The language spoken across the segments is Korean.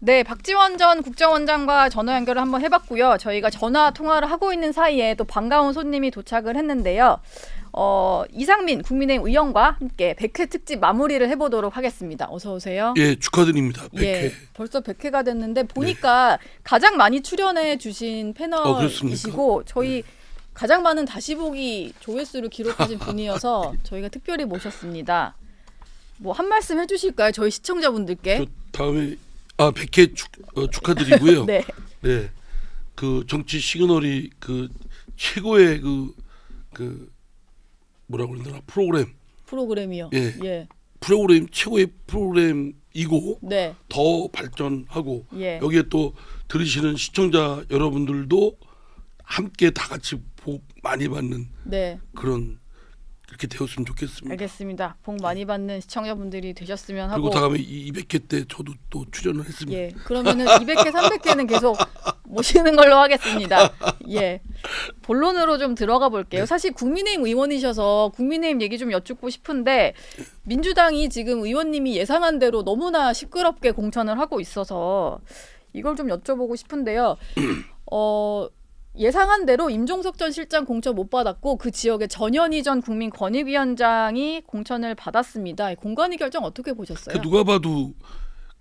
네, 박지원 전 국정원장과 전화 연결을 한번 해봤고요. 저희가 전화 통화를 하고 있는 사이에 또 반가운 손님이 도착을 했는데요. 이상민 국민의힘 의원과 함께 100회 특집 마무리를 해보도록 하겠습니다. 어서 오세요. 예, 축하드립니다. 100회. 예, 벌써 100회가 됐는데 보니까 가장 많이 출연해 주신 패널이시고 저희 가장 많은 다시 보기 조회수를 기록하신 분이어서 저희가 특별히 모셨습니다. 뭐 한 말씀 해주실까요? 저희 시청자분들께. 저 다음에 100회 축하드리고요. 네. 네, 그 정치 시그널이 그 최고의 그 뭐라고 그러나 프로그램이요. 예. 예. 프로그램 최고의 프로그램이고 네. 더 발전하고 예. 여기에 또 들으시는 시청자 여러분들도 함께 다 같이 복 많이 받는 네. 그런 그렇게 되었으면 좋겠습니다. 알겠습니다. 복 많이 받는 시청자분들이 되셨으면 하고. 그리고 다음에 200회 때 저도 또 출연을 했습니다. 예. 그러면은 200회, 300회는 계속 모시는 걸로 하겠습니다. 예. 본론으로 좀 들어가 볼게요. 네. 사실 국민의힘 의원이셔서 국민의힘 얘기 좀 여쭙고 싶은데 민주당이 지금 의원님이 예상한 대로 너무나 시끄럽게 공천을 하고 있어서 이걸 좀 여쭤보고 싶은데요. 예상한 대로 임종석 전 실장 공천 못 받았고 그 지역의 전현희 전 국민권익위원장이 공천을 받았습니다. 공관위 결정 어떻게 보셨어요? 누가 봐도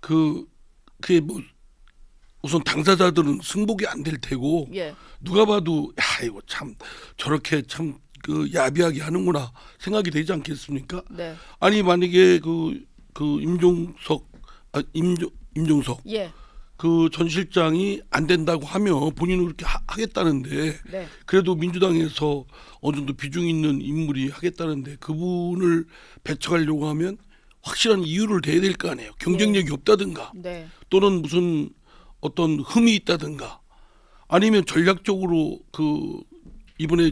그게 뭐 우선 당사자들은 승복이 안 될 테고 예. 누가 봐도 야 이거 참 저렇게 참 그 야비하게 하는구나 생각이 되지 않겠습니까? 네. 아니 만약에 임종석 예. 그 전 실장이 안 된다고 하면 본인은 그렇게 하겠다는데 네. 그래도 민주당에서 어느 정도 비중 있는 인물이 하겠다는데 그분을 배척하려고 하면 확실한 이유를 대야 될 거 아니에요. 경쟁력이 없다든가 네. 또는 무슨 어떤 흠이 있다든가 아니면 전략적으로 이번에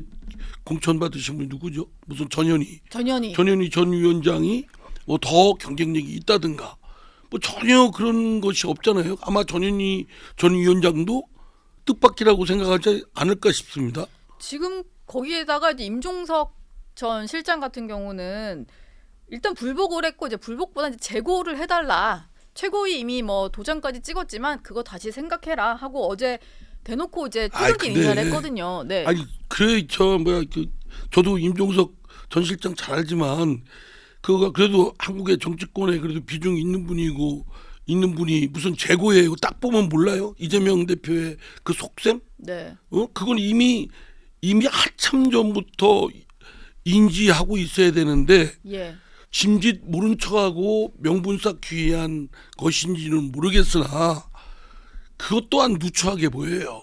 공천 받으신 분이 누구죠? 무슨 전현희 전 위원장이 뭐 더 경쟁력이 있다든가 뭐 전혀 그런 것이 없잖아요. 아마 전현희 전 위원장도 뜻밖이라고 생각하지 않을까 싶습니다. 지금 거기에다가 이제 임종석 전 실장 같은 경우는 일단 불복을 했고 이제 불복보다 이제 재고를 해달라. 최고위 이미 뭐 도장까지 찍었지만 그거 다시 생각해라 하고 어제 대놓고 이제 퇴근길 인사를 했거든요. 네. 아니 그래 저도 임종석 전 실장 잘 알지만 그가 그래도 한국의 정치권에 그래도 비중이 있는 분이 무슨 재고예요. 딱 보면 몰라요. 이재명 대표의 그 속셈? 네. 그건 이미 한참 전부터 인지하고 있어야 되는데 예. 짐짓 모른 척하고 명분 쌓기 위한 것인지는 모르겠으나 그것 또한 누추하게 보여요.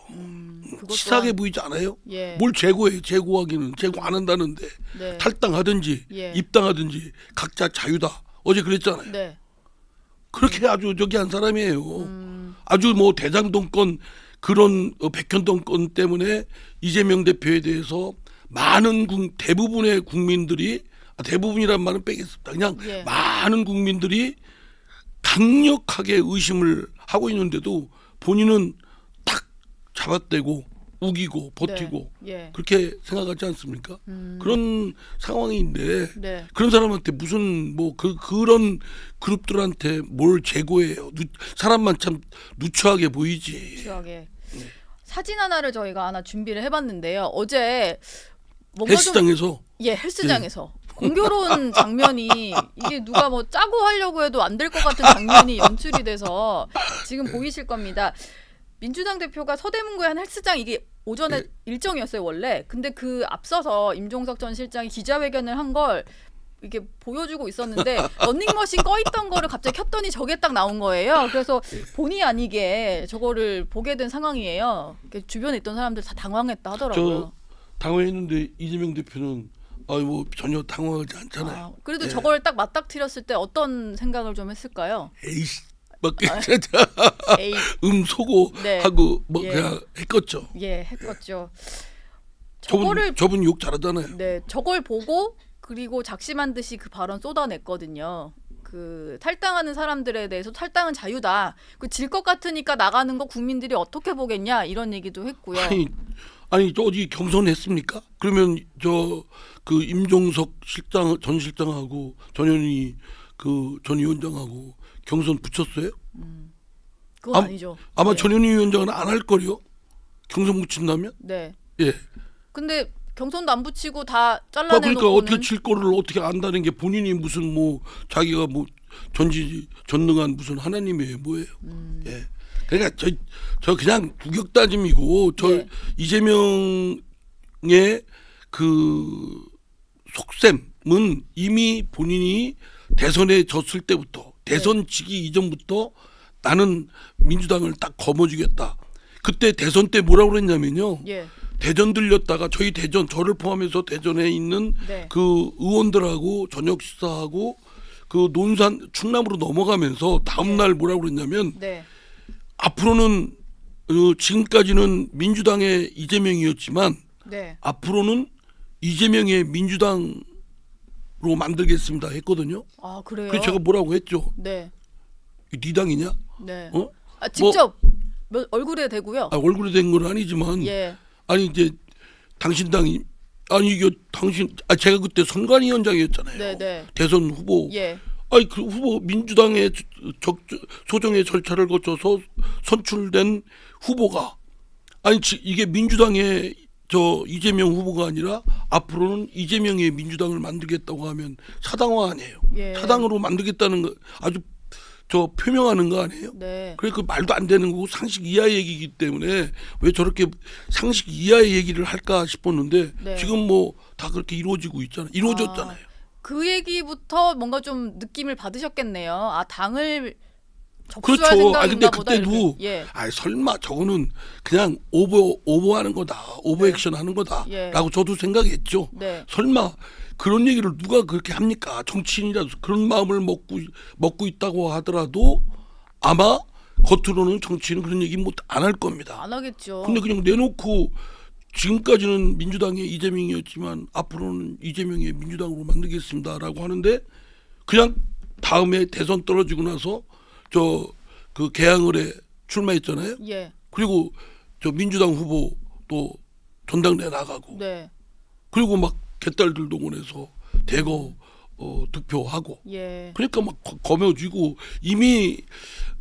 치사하게 보이지 않아요? 예. 뭘 재고해요? 재고하기는 재고 안 한다는데 네. 탈당하든지 예. 입당하든지 각자 자유다. 어제 그랬잖아요. 네. 그렇게 아주 저기 한 사람이에요. 아주 뭐 대장동권 그런 백현동권 때문에 이재명 대표에 대해서 많은 대부분의 국민들이 대부분이란 말은 빼겠습니다. 그냥 예. 많은 국민들이 강력하게 의심을 하고 있는데도 본인은 딱 잡아떼고 우기고 버티고 네. 예. 그렇게 생각하지 않습니까? 그런 상황인데 네. 그런 사람한테 무슨 뭐 그런 그룹들한테 뭘 재고해요? 사람만 참 누추하게 보이지. 추하게 사진 하나를 저희가 하나 준비를 해봤는데요. 어제 뭔가 헬스장에서 헬스장에서 공교로운 장면이 이게 누가 뭐 짜고 하려고 해도 안 될 것 같은 장면이 연출이 돼서 지금 보이실 겁니다. 민주당 대표가 서대문구의 한 헬스장 이게 오전에 일정이었어요 원래. 근데 그 앞서서 임종석 전 실장이 기자회견을 한 걸 이게 보여주고 있었는데 러닝머신 꺼 있던 거를 갑자기 켰더니 저게 딱 나온 거예요. 그래서 본의 아니게 저거를 보게 된 상황이에요. 주변에 있던 사람들 다 당황했다 하더라고요. 당황했는데 이재명 대표는 뭐 전혀 당황하지 않잖아요. 그래도 저걸 딱 맞닥뜨렸을 때 어떤 생각을 좀 했을까요? 에이씨 에이. 소고 네. 하고 뭐 예. 그냥 했겠죠. 예, 했겠죠. 저분 욕 잘하잖아요. 네, 저걸 보고 그리고 작심한 듯이 그 발언 쏟아냈거든요. 그 탈당하는 사람들에 대해서 탈당은 자유다. 그 질 것 같으니까 나가는 거 국민들이 어떻게 보겠냐 이런 얘기도 했고요. 아니 저 어디 경선했습니까? 그러면 그 임종석 전 실장하고 전현희 전 위원장하고 경선 붙였어요? 그건 아니죠. 아마 네. 전현희 위원장은 안 할 거요. 경선 붙인다면. 네. 예. 근데 경선도 안 붙이고 다 잘라내놓고는. 그러니까 어떻게 질 거를 어떻게 안다는 게 본인이 무슨 뭐 자기가 뭐 전능한 무슨 하나님이에요 뭐예요. 예. 그러니까 저 그냥 구격다짐이고 저 예. 이재명의 그 속셈은 이미 본인이 대선에 졌을 때부터 대선 지기 이전부터 나는 민주당을 딱 거머쥐겠다. 그때 대선 때 뭐라고 그랬냐면요. 예. 대전 들렸다가 저희 대전 저를 포함해서 대전에 있는 네. 그 의원들하고 저녁 식사하고 그 논산 충남으로 넘어가면서 다음 날 뭐라고 그랬냐면 네. 앞으로는 지금까지는 민주당의 이재명이었지만 네. 앞으로는 이재명의 민주당으로 만들겠습니다 했거든요. 아 그래요? 그래서 제가 뭐라고 했죠? 네. 네 당이냐? 네. 어? 아, 직접 얼굴에 대고요. 얼굴에 된 건 아니지만 예. 아니 이제 당신 당이 아니 이거 당신 제가 그때 선관위원장이었잖아요. 네네. 대선 후보. 예. 아니 그 후보 민주당의 소정의 절차를 거쳐서 선출된 후보가 아니 이게 민주당의 저 이재명 후보가 아니라 앞으로는 이재명의 민주당을 만들겠다고 하면 사당화 아니에요. 예. 사당으로 만들겠다는 거 아주 저 표명하는 거 아니에요? 네. 그래 그 말도 안 되는 거고 상식 이하의 얘기이기 때문에 왜 저렇게 상식 이하의 얘기를 할까 싶었는데 네. 지금 뭐 다 그렇게 이루어지고 있잖아요. 이루어졌잖아요. 그 얘기부터 뭔가 좀 느낌을 받으셨겠네요. 아 당을 접수할 그렇죠. 생각인가 근데 보다 그때도 이렇게. 예. 설마 저거는 그냥 오버하는 거다. 오버액션 하는 거다라고 예. 저도 생각했죠. 네. 설마 그런 얘기를 누가 그렇게 합니까? 정치인이라도 그런 마음을 먹고 있다고 하더라도 아마 겉으로는 정치인은 그런 얘기 안 할 겁니다. 안 하겠죠. 근데 그냥 내놓고 지금까지는 민주당의 이재명이었지만 앞으로는 이재명의 민주당으로 만들겠습니다라고 하는데 그냥 다음에 대선 떨어지고 나서 저 그 개항을에 출마했잖아요. 예. 그리고 저 민주당 후보 또 전당대회 나가고 네. 그리고 막 개딸들 동원해서 대거 득표하고 예. 그러니까 막 거머쥐고 이미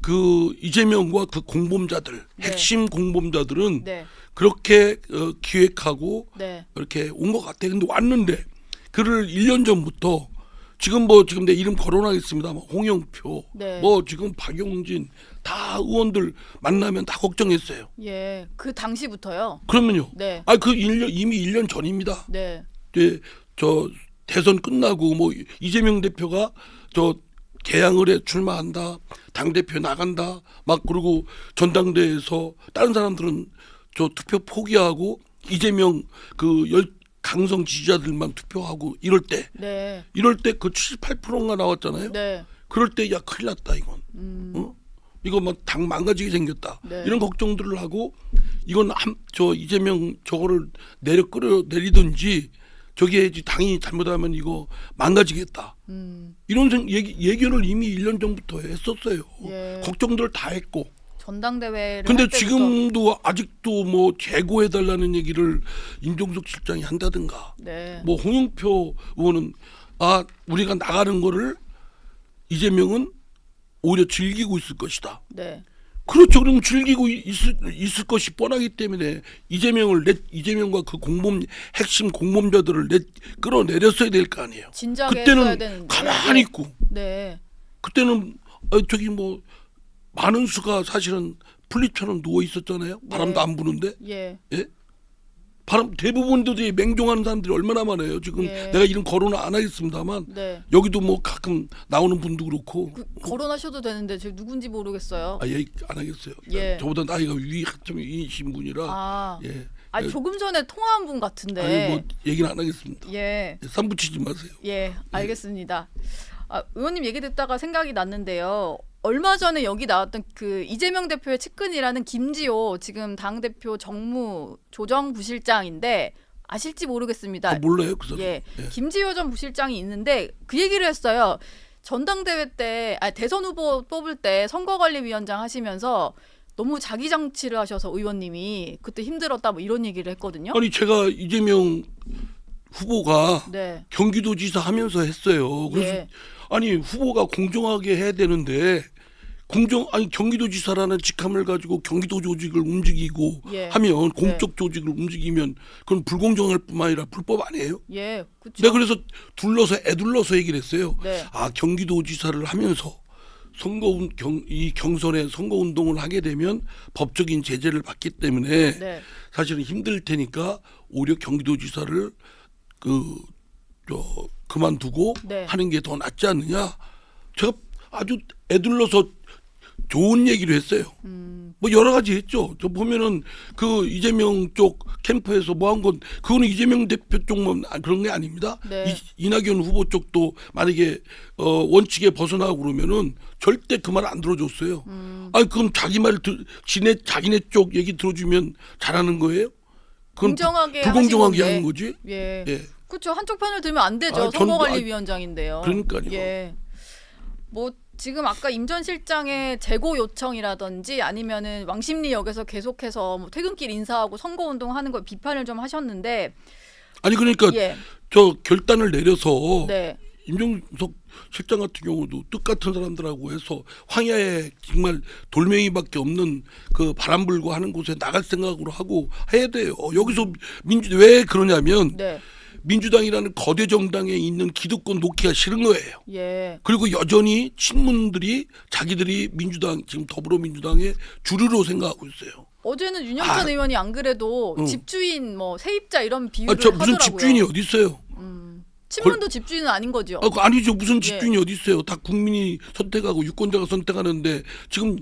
그 이재명과 그 공범자들 네. 핵심 공범자들은 네. 그렇게 기획하고 네. 이렇게 온 것 같아. 근데 왔는데 그를 1년 전부터 지금 내 이름 거론하겠습니다. 홍영표, 네. 뭐 지금 박용진 다 의원들 만나면 다 걱정했어요. 예. 그 당시부터요. 그러면요. 네. 이미 1년 전입니다. 네. 예, 저 대선 끝나고 뭐 이재명 대표가 저 개항을에 출마한다, 당 대표 나간다, 막 그러고 전당대회에서 다른 사람들은 저 투표 포기하고 이재명 그 강성 지지자들만 투표하고 이럴 때 네. 그 78%가 나왔잖아요. 네. 그럴 때 야 큰일 났다 이건. 어? 이거 막 당 망가지게 생겼다. 네. 이런 걱정들을 하고 이건 저 이재명 저거를 끌어내리든지 저게 당이 잘못하면 이거 망가지겠다. 이런 예견을 이미 1년 전부터 했었어요. 예. 걱정들 다 했고. 전당대회를 근데 할 때부터. 지금도 아직도 뭐 재고해달라는 얘기를 임종석 실장이 한다든가. 네. 뭐 홍영표 의원은 우리가 나가는 거를 이재명은 오히려 즐기고 있을 것이다. 네. 그렇죠. 그럼 즐기고 있을 것이 뻔하기 때문에 이재명과 그 핵심 공범자들을 끌어내렸어야 될 거 아니에요. 진작에 했어야 그때는 되는데. 가만히 있고 네. 그때는 저기 뭐 많은 수가 사실은 풀잎처럼 누워 있었잖아요. 바람도 네. 안 부는데. 예. 예? 바람 대부분들이 맹종하는 사람들이 얼마나 많아요. 지금 예. 내가 이름 거론을 안 하겠습니다만 네. 여기도 뭐 가끔 나오는 분도 그렇고 거론하셔도 되는데 제가 누군지 모르겠어요. 얘기 안 하겠어요. 예. 저보다 나이가 위신 분이라 아. 예. 조금 전에 통화한 분 같은데. 아니 뭐 얘기는 안 하겠습니다. 예. 쌈붙이지 마세요. 예, 알겠습니다. 의원님 얘기 듣다가 생각이 났는데요. 얼마 전에 여기 나왔던 그 이재명 대표의 측근이라는 김지호 지금 당 대표 정무 조정 부실장인데 아실지 모르겠습니다. 몰라요 그 사람. 예, 김지호 전 부실장이 있는데 그 얘기를 했어요. 전당대회 때, 대선 후보 뽑을 때 선거관리위원장 하시면서 너무 자기 정치를 하셔서 의원님이 그때 힘들었다 뭐 이런 얘기를 했거든요. 아니 제가 이재명 후보가 네. 경기도지사 하면서 했어요. 그래서 예. 아니 후보가 공정하게 해야 되는데 경기도지사라는 직함을 가지고 경기도 조직을 움직이고 예. 하면 공적 조직을 움직이면 그건 불공정할 뿐만 아니라 불법 아니에요? 예, 그렇죠. 내가 그래서 애둘러서 얘기를 했어요. 네. 경기도지사를 하면서 이 경선에 선거운동을 하게 되면 법적인 제재를 받기 때문에 네. 사실은 힘들 테니까 오히려 경기도지사를 그만두고 네. 하는 게 더 낫지 않느냐. 제가 아주 애둘러서 좋은 얘기를 했어요. 뭐 여러 가지 했죠. 저 보면은 그 이재명 쪽 캠프에서 뭐 한 건 그거는 이재명 대표 쪽만 그런 게 아닙니다. 네. 이낙연 후보 쪽도 만약에 원칙에 벗어나고 그러면은 절대 그 말 안 들어줬어요. 아니 그럼 자기네 쪽 얘기 들어주면 잘하는 거예요? 그건 공정하게 불공정하게 하는 거지. 예. 예. 그렇죠. 한쪽 편을 들면 안 되죠. 아, 선거관리위원장인데요. 그러니까요. 예. 뭐 지금 아까 임 전 실장의 재고 요청이라든지 아니면은 왕십리역에서 계속해서 뭐 퇴근길 인사하고 선거운동하는 걸 비판을 좀 하셨는데 아니 그러니까 예. 저 결단을 내려서 네. 임종석 실장 같은 경우도 뜻 같은 사람들하고 해서 황야에 정말 돌멩이밖에 없는 그 바람 불고 하는 곳에 나갈 생각으로 하고 해야 돼요. 여기서 왜 그러냐면 네. 민주당이라는 거대 정당에 있는 기득권 놓기가 싫은 거예요. 예. 그리고 여전히 친문들이 자기들이 민주당 지금 더불어민주당의 주류로 생각하고 있어요. 어제는 윤영찬 의원이 안 그래도 집주인 뭐 세입자 이런 비유를 저 하더라고요. 무슨 집주인이 어디 있어요? 친문도 집주인은 아닌 거죠. 아니죠. 무슨 집주인이 어디 있어요? 다 국민이 선택하고 유권자가 선택하는데 지금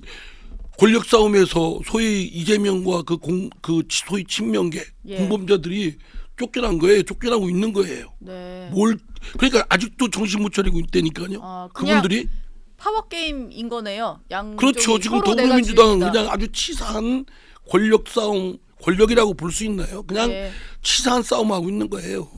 권력 싸움에서 소위 이재명과 그 소위 친명계 예. 공범자들이 쫓겨난 거예요. 쫓겨나고 있는 거예요. 네. 그러니까 아직도 정신 못 차리고 있다니까요. 그냥 그분들이 파워 게임인 거네요. 그렇죠. 지금 더불어민주당은 그냥 아주 치사한 권력 싸움, 권력이라고 볼 수 있나요? 그냥 예. 치사한 싸움하고 있는 거예요.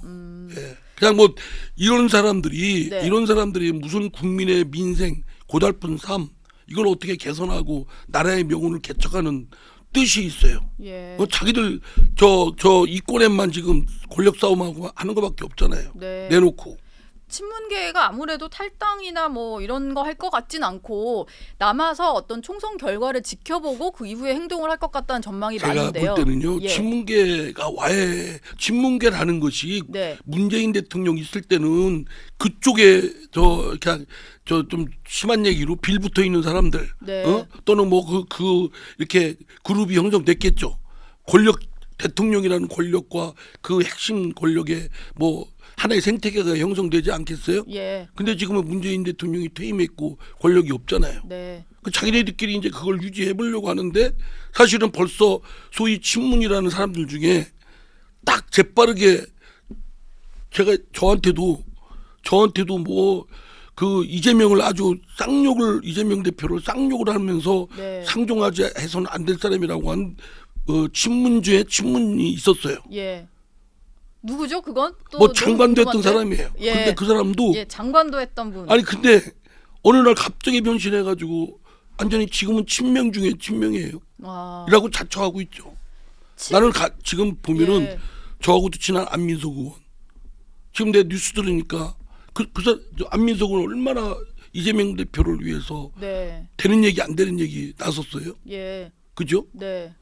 예. 그냥 뭐 이런 사람들이 무슨 국민의 민생, 고달픈 삶 이걸 어떻게 개선하고 나라의 명운을 개척하는 뜻이 있어요. 예. 자기들 이권에만 지금 권력 싸움하고 하는 것밖에 없잖아요. 네. 내놓고. 친문계가 아무래도 탈당이나 뭐 이런 거 할 것 같진 않고 남아서 어떤 총선 결과를 지켜보고 그 이후에 행동을 할 것 같다는 전망이 많은데요. 제가 볼 때는요. 예. 친문계라는 것이 네. 문재인 대통령 있을 때는 그쪽에 좀 심한 얘기로 빌붙어 있는 사람들 네. 또는 뭐 이렇게 그룹이 형성됐겠죠. 대통령이라는 권력과 그 핵심 권력의 뭐 하나의 생태계가 형성되지 않겠어요? 예. 근데 지금은 문재인 대통령이 퇴임했고 권력이 없잖아요. 네. 자기네들끼리 이제 그걸 유지해 보려고 하는데 사실은 벌써 소위 친문이라는 사람들 중에 딱 재빠르게 제가 저한테도 뭐 그 이재명을 아주 이재명 대표를 쌍욕을 하면서 네. 상종하지 해서는 안 될 사람이라고 한 친문주의 친문이 있었어요. 예. 누구죠? 그건 또 뭐 장관도 했던 사람이에요. 예. 근데 그 사람도 장관도 했던 분. 아니 근데 어느 날 갑자기 변신해가지고 완전히 지금은 친명 중에 친명이에요. 이라고 자처하고 있죠. 나는 지금 보면은 예. 저하고도 친한 안민석 의원. 지금 내 뉴스 들으니까 안민석 의원 얼마나 이재명 대표를 위해서 네. 되는 얘기 안 되는 얘기 나섰어요. 예. 그죠? 네.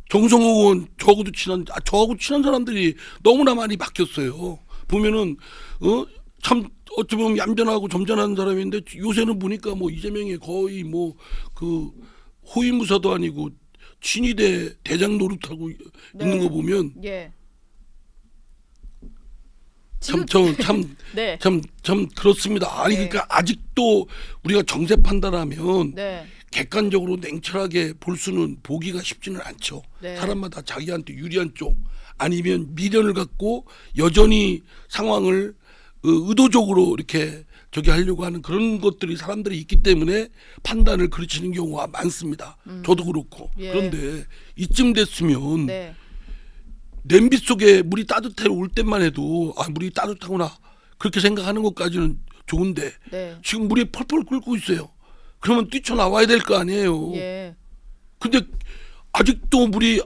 정성호 의원 저하고 친한 사람들이 너무나 많이 바뀌었어요. 보면은 참 어찌 보면 얌전하고 점잖은 사람인데 요새는 보니까 뭐 이재명이 거의 뭐 그 호위무사도 아니고 친위대 대장 노릇하고 있는 거 보면 예. 참 네. 그렇습니다. 아니 네. 그러니까 아직도 우리가 정세 판단하면 네. 객관적으로 냉철하게 보기가 쉽지는 않죠. 네. 사람마다 자기한테 유리한 쪽 아니면 미련을 갖고 여전히 상황을 의도적으로 이렇게 하려고 하는 그런 것들이 사람들이 있기 때문에 판단을 그르치는 경우가 많습니다. 저도 그렇고. 예. 그런데 이쯤 됐으면 네. 냄비 속에 물이 따뜻해 올 때만 해도 물이 따뜻하구나 그렇게 생각하는 것까지는 좋은데 네. 지금 물이 펄펄 끓고 있어요. 그러면 뛰쳐나와야 될 거 아니에요. 예. 근데 아직도 물이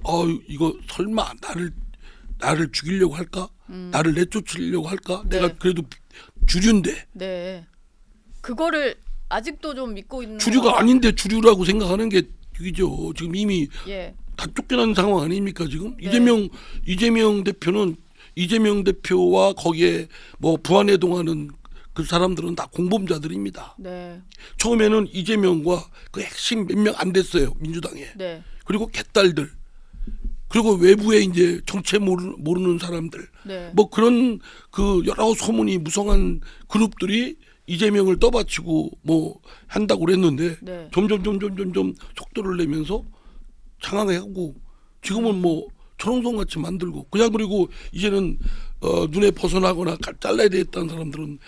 이거 설마 나를 죽이려고 할까? 나를 내쫓으려고 할까? 네. 내가 그래도 주류인데. 네. 그거를 아직도 좀 믿고 있는 주류가 거가... 아닌데 주류라고 생각하는 게 이죠. 지금 이미 예. 다 쫓겨난 상황 아닙니까 지금? 네. 이재명 대표는 이재명 대표와 거기에 뭐 부안해동하는 그 사람들은 다 공범자들입니다. 네. 처음에는 이재명과 그 핵심 몇 명 안 됐어요 민주당에. 네. 그리고 개딸들 그리고 외부에 이제 정체 모르는 사람들 네. 뭐 그런 그 여러 소문이 무성한 그룹들이 이재명을 떠받치고 뭐 한다고 그랬는데 네. 점점 속도를 내면서 장악하고 지금은 뭐 천홍성 같이 만들고 그냥 그리고 이제는 눈에 벗어나거나 잘라야 되겠다는 사람들은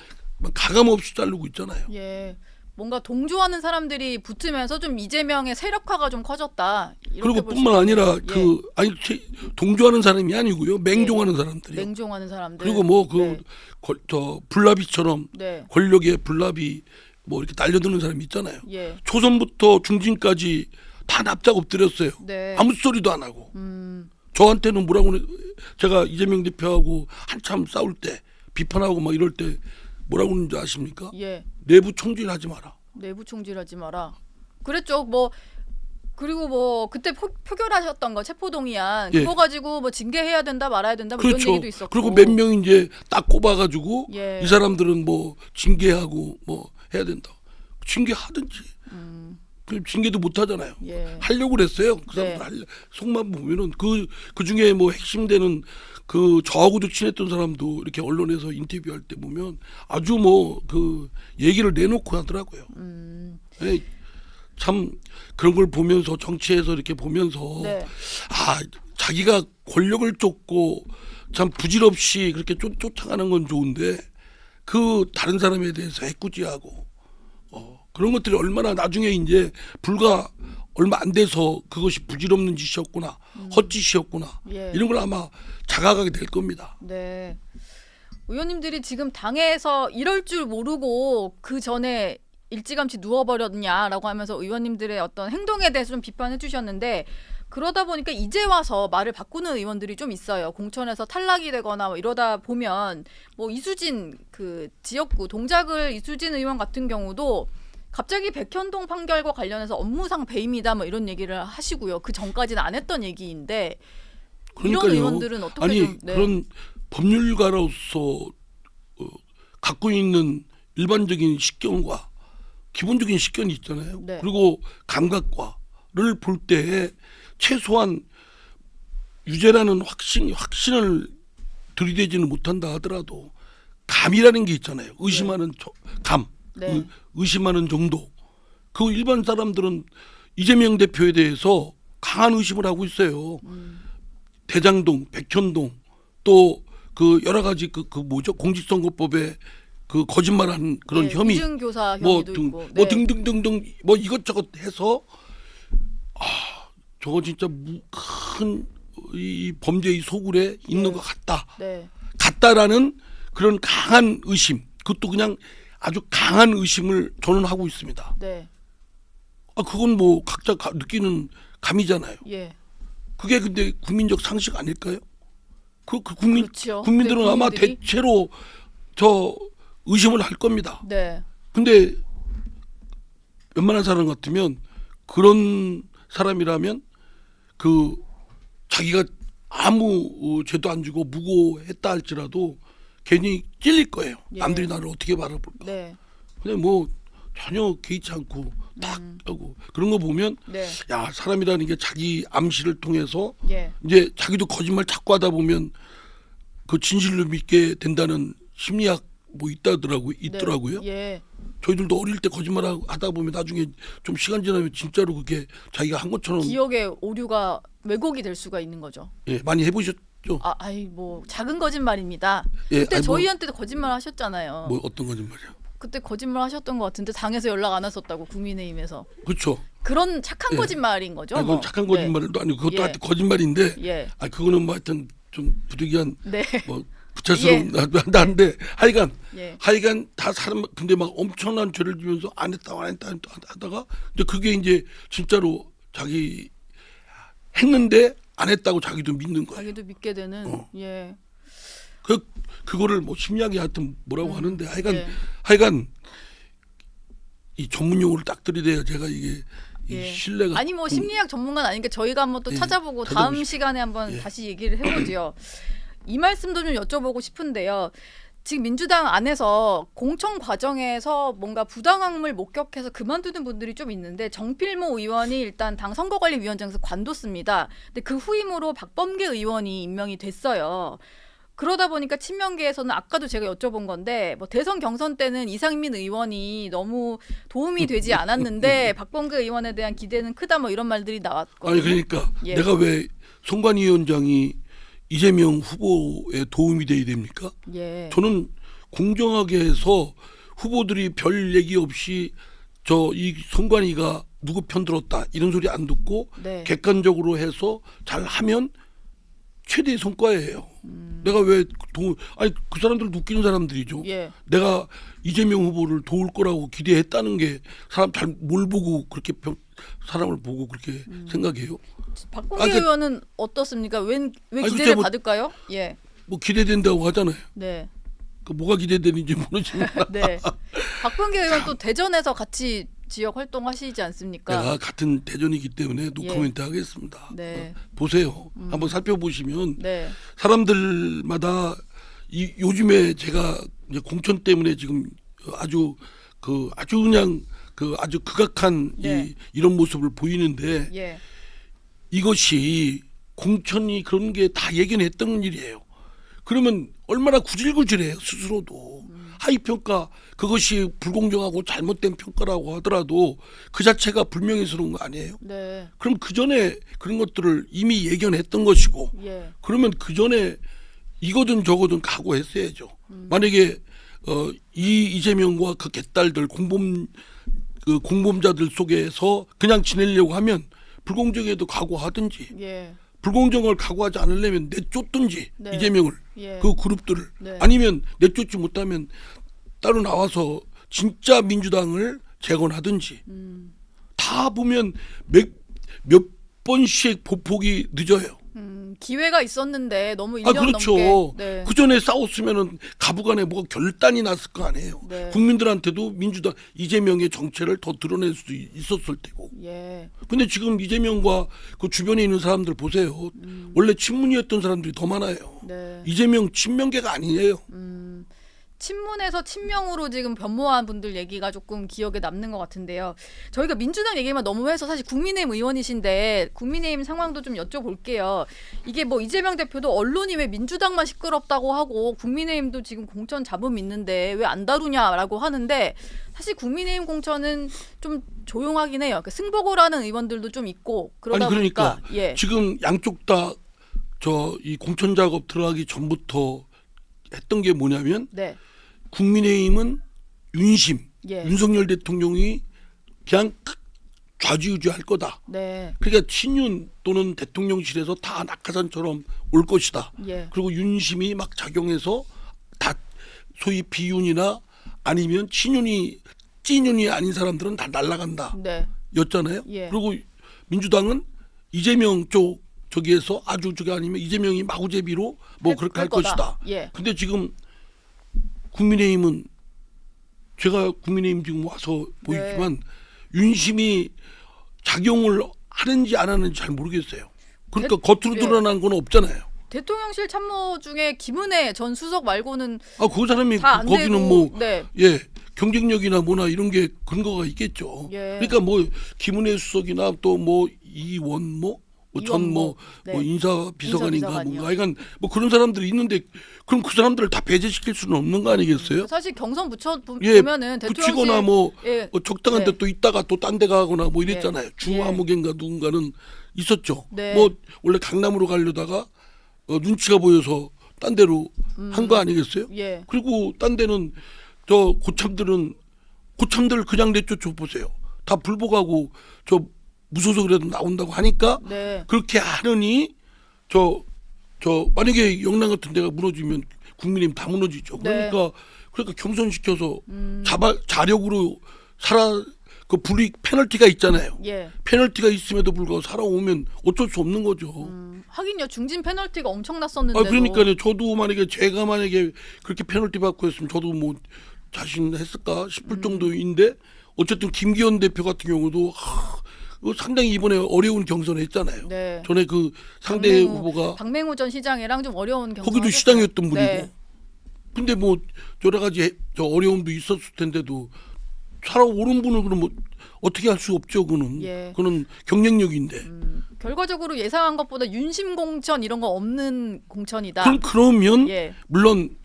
가감 없이 자르고 있잖아요. 예. 뭔가 동조하는 사람들이 붙으면서 좀 이재명의 세력화가 좀 커졌다. 그리고 뿐만 아니라 예. 동조하는 사람이 아니고요. 맹종하는 사람들이요. 맹종하는 사람들. 그리고 뭐 네. 불나비처럼 네. 권력의 불나비 뭐 이렇게 달려드는 사람이 있잖아요. 예. 초선부터 중진까지 다 납작 엎드렸어요. 네. 아무 소리도 안 하고. 저한테는 뭐라고 제가 이재명 대표하고 한참 싸울 때 비판하고 막 이럴 때 뭐라고 하는지 아십니까? 예. 내부 총질하지 마라. 내부 총질하지 마라. 그랬죠. 뭐 그리고 뭐 그때 표결하셨던 거 체포동의안 예. 그거 가지고 뭐 징계해야 된다 말아야 된다 뭐 그렇죠. 이런 얘기도 있었고. 그리고 몇 명 이제 딱 꼽아가지고 예. 이 사람들은 뭐 징계하고 뭐 해야 된다. 징계하든지. 그 징계도 못 하잖아요. 예. 하려고 그랬어요. 그 사람들 속만 보면은 그 중에 뭐 핵심되는 그 저하고도 친했던 사람도 이렇게 언론에서 인터뷰할 때 보면 아주 뭐 그 얘기를 내놓고 하더라고요. 네, 참 그런 걸 보면서 정치에서 이렇게 보면서 네. 자기가 권력을 쫓고 참 부질없이 그렇게 쫓아가는 건 좋은데 그 다른 사람에 대해서 해꾸지하고 그런 것들이 얼마나 나중에 이제 불과 얼마 안 돼서 그것이 부질없는 짓이었구나 헛짓이었구나 예. 이런 걸 아마 자각하게 될 겁니다. 네. 의원님들이 지금 당에서 이럴 줄 모르고 그 전에 일찌감치 누워버렸냐라고 하면서 의원님들의 어떤 행동에 대해서 좀 비판해 주셨는데 그러다 보니까 이제 와서 말을 바꾸는 의원들이 좀 있어요. 공천에서 탈락이 되거나 뭐 이러다 보면 뭐 이수진 그 지역구 동작을 이수진 의원 같은 경우도 갑자기 백현동 판결과 관련해서 업무상 배임이다 뭐 이런 얘기를 하시고요. 그 전까지는 안 했던 얘기인데 그러니까요. 이런 의원들은 어떻게 아니 좀 그런 법률가로서 갖고 있는 일반적인 식견과 기본적인 식견이 있잖아요. 네. 그리고 감각과를 볼 때 최소한 유죄라는 확신을 들이대지는 못한다 하더라도 감이라는 게 있잖아요. 의심하는 감, 네. 의심하는 정도. 그 일반 사람들은 이재명 대표에 대해서 강한 의심을 하고 있어요. 대장동, 백현동 또 그 여러 가지 그 뭐죠 공직선거법에 그 거짓말한 그런 네, 혐의, 위증교사 뭐 혐의도 있고, 뭐 등등등등 뭐 이것저것 해서 저거 진짜 큰 이 범죄의 소굴에 있는 것 같다. 네. 같다라는 그런 강한 의심, 그것도 그냥 아주 강한 의심을 저는 하고 있습니다. 네. 그건 뭐 각자 느끼는 감이잖아요. 예. 그게 근데 국민적 상식 아닐까요? 그렇죠. 국민들은 네, 아마 국민들이? 대체로 저 의심을 할 겁니다. 네. 근데 웬만한 사람 같으면 그런 사람이라면 그 자기가 아무 죄도 안 지고 무고했다 할지라도 괜히 찔릴 거예요. 예. 남들이 나를 어떻게 바라볼까. 네. 근데 뭐 전혀 개의치 않고 딱 하고 그런 거 보면 네. 야 사람이라는 게 자기 암시를 통해서 예. 이제 자기도 거짓말 자꾸 하다 보면 그 진실로 믿게 된다는 심리학 뭐 있더라고요. 네. 예. 저희들도 어릴 때 거짓말 하다 보면 나중에 좀 시간 지나면 진짜로 그게 자기가 한 것처럼 기억의 오류가 왜곡이 될 수가 있는 거죠. 예, 많이 해보셨죠? 뭐 작은 거짓말입니다. 예, 그때 아니, 저희한테도 거짓말 하셨잖아요. 뭐 어떤 거짓말이야? 그때 거짓말 하셨던 것 같은데 당에서 연락 안 왔었다고 국민의힘에서. 그렇죠. 그런 착한 예. 거짓말인 거죠. 아니, 그건 착한 거짓말도 아니고 그것도 예. 하여튼 거짓말인데 예. 그거는 뭐 하여튼 좀 부득이한 네. 뭐 구체스러운 난데 하여간 다 사람 근데 막 엄청난 죄를 지면서 안 했다 하다가 이제 그게 이제 진짜로 자기 했는데 안 했다고 자기도 믿는 거예요. 자기도 믿게 되는. 예. 그거를 뭐 심리학이 하여튼 뭐라고 하는데 예. 하여간 이 전문 용어를 딱 들이대야 제가 이게 예. 이 신뢰가 아니 뭐 심리학 전문가는 아니니까 저희가 한번 또 예, 찾아보고 다음 찾아보십시오. 시간에 한번 예. 다시 얘기를 해보죠. 이 말씀도 좀 여쭤보고 싶은데요. 지금 민주당 안에서 공천 과정에서 뭔가 부당함을 목격해서 그만두는 분들이 좀 있는데 정필모 의원이 일단 당 선거관리위원장에서 관뒀습니다. 근데 그 후임으로 박범계 의원이 임명이 됐어요. 그러다 보니까 친명계에서는 아까도 제가 여쭤본 건데 뭐 대선 경선 때는 이상민 의원이 너무 도움이 되지 않았는데 박범계 의원에 대한 기대는 크다 뭐 이런 말들이 나왔거든요. 아니 그러니까 예. 내가 왜 선관위원장이 이재명 후보에 도움이 돼야 됩니까? 예. 저는 공정하게 해서 후보들이 별 얘기 없이 저 이 선관위가 누구 편 들었다 이런 소리 안 듣고 네. 객관적으로 해서 잘 하면 최대의 성과예요. 내가 왜 아니 그 사람들 웃기는 사람들이죠. 예. 내가 이재명 후보를 도울 거라고 기대했다는 게 사람 잘 뭘 보고 그렇게 사람을 보고 그렇게 생각해요. 박범계 아, 그- 의원은 어떻습니까? 왜 아니, 기대를 글쎄 뭐- 받을까요? 예. 뭐 기대된다고 하잖아요. 네. 그 뭐가 기대되는지 모르지만 네. 박범계 의원 또 대전에서 같이 지역 활동하시지 않습니까? 내가 같은 대전이기 때문에 노코멘트 하겠습니다. 네. 보세요. 한번 살펴보시면 네. 사람들마다 요즘에 제가 이제 공천 때문에 지금 아주 그냥 아주 극악한 네. 이런 모습을 보이는데 예. 이것이 공천이 그런 게 다 예견했던 일이에요. 그러면 얼마나 구질구질해요 스스로도. 하위평가 그것이 불공정하고 잘못된 평가라고 하더라도 그 자체가 불명예스러운 거 아니에요. 네. 그럼 그 전에 그런 것들을 이미 예견했던 것이고 예. 그러면 그 전에 이거든 저거든 각오했어야죠. 만약에 이재명과 그 개딸들 공범자들 속에서 그냥 지내려고 하면 불공정에도 각오하든지 예. 불공정을 각오하지 않으려면 내쫓든지 네. 이재명을 예. 그 그룹들을 네. 아니면 내쫓지 못하면 따로 나와서 진짜 민주당을 재건하든지 다 보면 몇 번씩 보폭이 늦어요. 기회가 있었는데 너무 1년 아 그렇죠. 넘게. 네. 그 전에 싸웠으면은 가부간에 뭐가 결단이 났을 거 아니에요. 네. 국민들한테도 민주당 이재명의 정체를 더 드러낼 수 있었을 테고. 예. 근데 지금 이재명과 그 주변에 있는 사람들 보세요. 원래 친문이었던 사람들이 더 많아요. 네. 이재명 친명계가 아니에요. 친문에서 친명으로 지금 변모한 분들 얘기가 조금 기억에 남는 것 같은데요. 저희가 민주당 얘기만 너무 해서 사실 국민의힘 의원이신데 국민의힘 상황도 좀 여쭤볼게요. 이게 뭐 이재명 대표도 언론이 왜 민주당만 시끄럽다고 하고 국민의힘도 지금 공천 잡음 있는데 왜 안 다루냐라고 하는데 사실 국민의힘 공천은 좀 조용하긴 해요. 그러니까 승복을 하는 의원들도 좀 있고 그러다 아니 그러니까 보니까 예. 지금 양쪽 다 이 공천 작업 들어가기 전부터 했던 게 뭐냐면 네. 국민의힘은 윤심, 예. 윤석열 대통령이 그냥 좌지우지할 거다. 네. 그러니까 친윤 또는 대통령실에서 다 낙하산처럼 올 것이다. 예. 그리고 윤심이 막 작용해서 다 소위 비윤이나 아니면 찐윤이 아닌 사람들은 다 날아간다. 네. 였잖아요. 예. 그리고 민주당은 이재명 저기에서 아주 저기 아니면 이재명이 마구제비로 뭐 그렇게 할 거다. 것이다. 예. 근데 지금 국민의힘은 제가 국민의힘 지금 와서 보이지만 윤심이 작용을 하는지 안 하는지 잘 모르겠어요. 그러니까 겉으로 예. 드러난 건 없잖아요. 대통령실 참모 중에 김은혜 전 수석 말고는 그 사람이 다 안 거기는 되고, 뭐 네. 경쟁력이나 뭐나 이런 게 근거가 있겠죠. 예. 그러니까 뭐 김은혜 수석이나 또 뭐 이원모 이원모. 네. 뭐 인사 비서관인가 인사비서관이요. 뭔가 하여간 뭐 그런 사람들이 있는데 그럼 그 사람들을 다 배제시킬 수는 없는 거 아니겠어요? 사실 경선 예, 보면은 대통령실 붙이거나 뭐 예. 적당한 네. 데 또 있다가 또 딴 데 가거나 뭐 이랬잖아요. 주화무겐가 누군가는 있었죠. 네. 뭐 원래 강남으로 가려다가 눈치가 보여서 딴 데로 한 거 아니겠어요? 예. 그리고 딴 데는 저 고참들 그냥 내쫓아 보세요. 다 불복하고 저 무소속이라도 나온다고 하니까 네. 그렇게 하느니 저 만약에 영남 같은 데가 무너지면 국민의힘 다 무너지죠. 네. 그러니까 경선시켜서 자력으로 그 불이익 페널티가 있잖아요. 예. 페널티가 있음에도 불구하고 살아오면 어쩔 수 없는 거죠. 하긴요. 중진 페널티가 엄청났었는데도. 그러니까요. 저도 제가 만약에 그렇게 페널티 받고 했으면 저도 뭐 자신 했을까 싶을 정도인데 어쨌든 김기현 대표 같은 경우도 상당히 이번에 어려운 경선을 했잖아요. 네. 전에 그 상대 후보가 박맹우 전 시장이랑 좀 어려운 경선. 거기도 시장이었던 분이고. 네. 근데 뭐 여러 가지 저 어려움도 있었을 텐데도 살아오른 분은 그럼 뭐 어떻게 할 수 없죠. 그는 예. 그는 경쟁력인데. 결과적으로 예상한 것보다 윤심 공천 이런 거 없는 공천이다. 그러면 예. 물론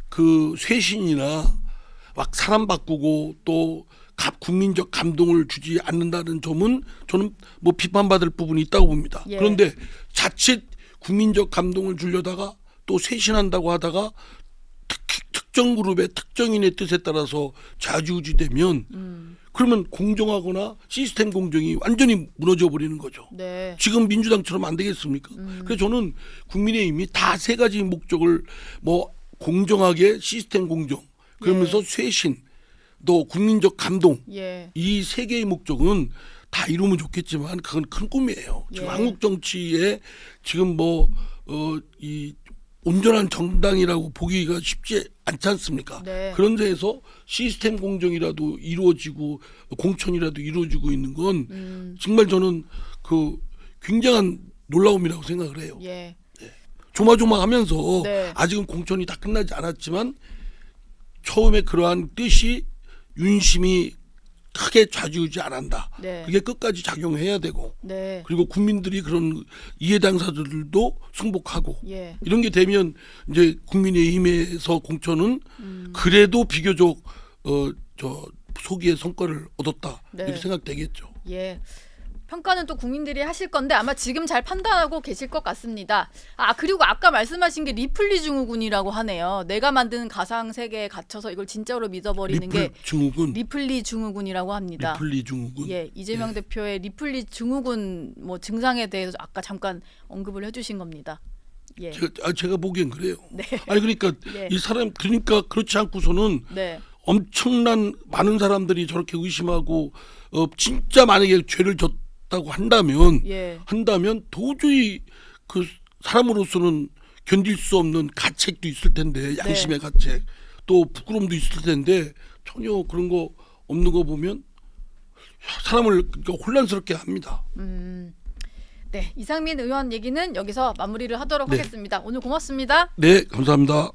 그 쇄신이나 막 사람 바꾸고 또 국민적 감동을 주지 않는다는 점은 저는 뭐 비판받을 부분이 있다고 봅니다. 예. 그런데 자칫 국민적 감동을 주려다가 또 쇄신한다고 하다가 특정 그룹의 특정인의 뜻에 따라서 좌지우지되면 그러면 공정하거나 시스템 공정이 완전히 무너져 버리는 거죠. 네. 지금 민주당처럼 안 되겠습니까? 그래서 저는 국민의힘이 다 세 가지 목적을 뭐 공정하게 시스템 공정 그러면서 예. 쇄신 또 국민적 감동 예. 이 세 개의 목적은 다 이루면 좋겠지만 그건 큰 꿈이에요. 지금 예. 한국 정치에 지금 뭐 이 온전한 정당이라고 보기가 쉽지 않지 않습니까? 네. 그런 데에서 시스템 공정이라도 이루어지고 공천이라도 이루어지고 있는 건 정말 저는 그 굉장한 놀라움이라고 생각을 해요. 예. 조마조마하면서 네. 아직은 공천이 다 끝나지 않았지만 처음에 그러한 뜻이 윤심이 크게 좌지우지 안 한다. 네. 그게 끝까지 작용해야 되고 네. 그리고 국민들이 그런 이해 당사자들도 승복하고 예. 이런 게 되면 이제 국민의힘에서 공천은 그래도 비교적 소기의 성과를 얻었다 네. 이렇게 생각되겠죠. 예. 평가는 또 국민들이 하실 건데 아마 지금 잘 판단하고 계실 것 같습니다. 그리고 아까 말씀하신 게 리플리 증후군이라고 하네요. 내가 만드는 가상 세계에 갇혀서 이걸 진짜로 믿어버리는 게 증후군. 리플리 증후군이라가 합니다. 리플리 증후군. 예, 이재명 대표의 리플리 증후군 뭐 증상에 대해서 아까 잠깐 언급을 해주신 겁니다. 예. 제가 보기엔 그래요. 네. 아니 그러니까 네. 이 사람 그러니까 그렇지 않고서는 네. 엄청난 많은 사람들이 저렇게 의심하고 진짜 만약에 죄를 졌다고 한다면 예. 도저히 그 사람으로서는 견딜 수 없는 가책도 있을 텐데 양심의 가책 또 부끄러움도 있을 텐데 전혀 그런 거 없는 거 보면 사람을 혼란스럽게 합니다. 네, 이상민 의원 얘기는 여기서 마무리를 하도록 하겠습니다. 오늘 고맙습니다. 네, 감사합니다.